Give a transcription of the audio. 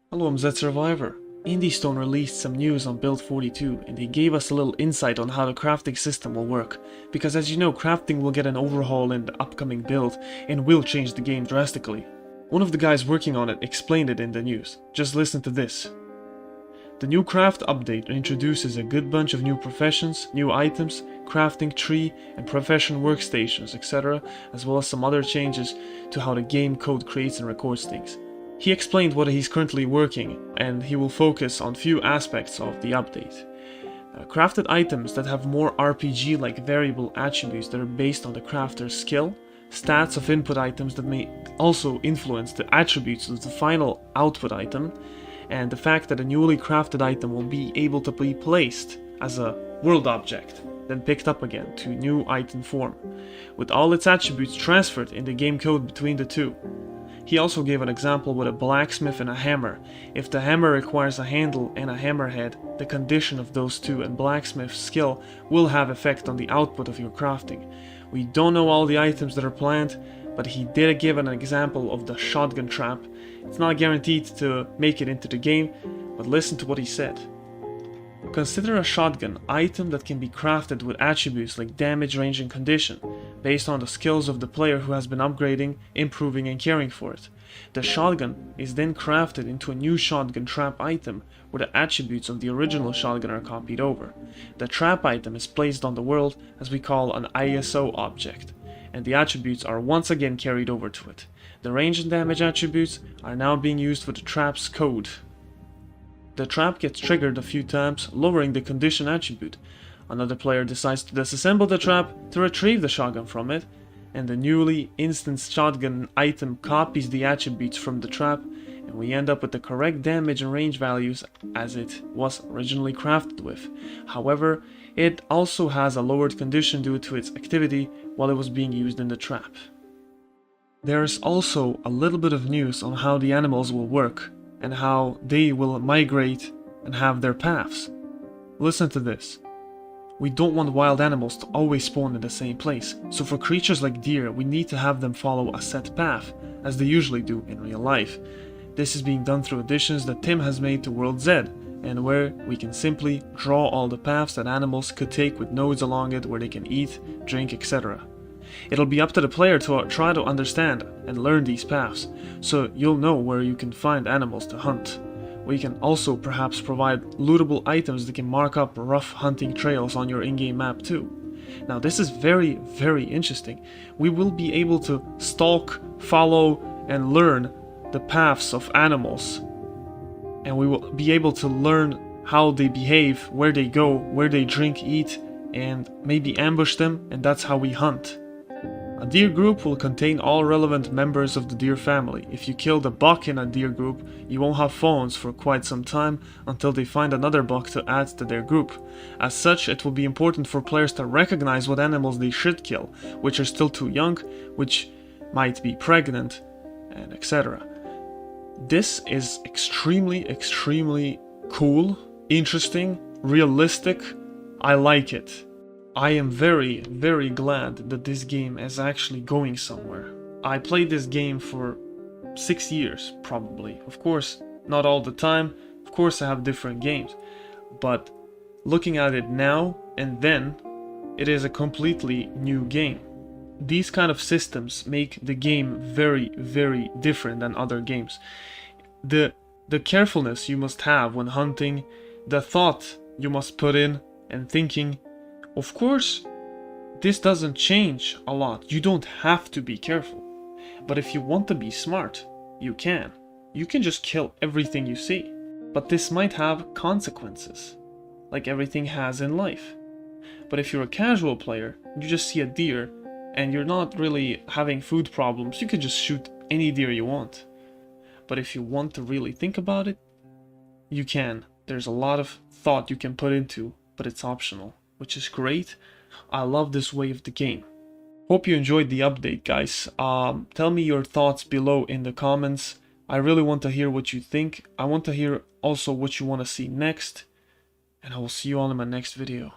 Hello, I'm Zed Survivor. IndieStone released some news on Build 42 and they gave us a little insight on how the crafting system will work, because as you know, crafting will get an overhaul in the upcoming build and will change the game drastically. One of the guys working on it explained it in the news. Just listen to this. The new craft update introduces a good bunch of new professions, new items, crafting tree and profession workstations, etc., as well as some other changes to how the game code creates and records things. He explained what he's currently working, and he will focus on few aspects of the update. Crafted items that have more RPG-like variable attributes that are based on the crafter's skill, stats of input items that may also influence the attributes of the final output item, and the fact that a newly crafted item will be able to be placed as a world object, then picked up again to new item form, with all its attributes transferred in the game code between the two. He also gave an example with a blacksmith and a hammer. If the hammer requires a handle and a hammerhead, the condition of those two and blacksmith's skill will have effect on the output of your crafting. We don't know all the items that are planned, but he did give an example of the shotgun trap. It's not guaranteed to make it into the game, but listen to what he said. Consider a shotgun item that can be crafted with attributes like damage, range and condition, based on the skills of the player who has been upgrading, improving and caring for it. The shotgun is then crafted into a new shotgun trap item where the attributes of the original shotgun are copied over. The trap item is placed on the world as we call an ISO object, and the attributes are once again carried over to it. The range and damage attributes are now being used for the trap's code. The trap gets triggered a few times, lowering the condition attribute. Another player decides to disassemble the trap to retrieve the shotgun from it, and the newly instanced shotgun item copies the attributes from the trap, and we end up with the correct damage and range values as it was originally crafted with. However, it also has a lowered condition due to its activity while it was being used in the trap. There is also a little bit of news on how the animals will work, and how they will migrate and have their paths. Listen to this. We don't want wild animals to always spawn in the same place, so for creatures like deer, we need to have them follow a set path, as they usually do in real life. This is being done through additions that Tim has made to World Z, and where we can simply draw all the paths that animals could take with nodes along it where they can eat, drink, etc. It'll be up to the player to try to understand and learn these paths, so you'll know where you can find animals to hunt. We can also perhaps provide lootable items that can mark up rough hunting trails on your in-game map too. Now this is very, very interesting. We will be able to stalk, follow, and learn the paths of animals. And we will be able to learn how they behave, where they go, where they drink, eat, and maybe ambush them, and that's how we hunt. A deer group will contain all relevant members of the deer family. If you kill the buck in a deer group, you won't have phones for quite some time until they find another buck to add to their group. As such, it will be important for players to recognize what animals they should kill, which are still too young, which might be pregnant, and etc. This is extremely cool, interesting, realistic. I like it. I am very, very glad that this game is actually going somewhere. I played this game for 6 years, probably. Of course, not all the time. Of course, I have different games. But looking at it now and then, it is a completely new game. These kind of systems make the game very, very different than other games. The carefulness you must have when hunting, the thought you must put in, and thinking. Of course, this doesn't change a lot. You don't have to be careful. But if you want to be smart, you can. You can just kill everything you see. But this might have consequences, like everything has in life. But if you're a casual player, you just see a deer, and you're not really having food problems, you can just shoot any deer you want. But if you want to really think about it, you can. There's a lot of thought you can put into, but it's optional, which is great. I love this way of the game. Hope you enjoyed the update, guys. Tell me your thoughts below in the comments. I really want to hear what you think. I want to hear also what you want to see next. And I will see you all in my next video.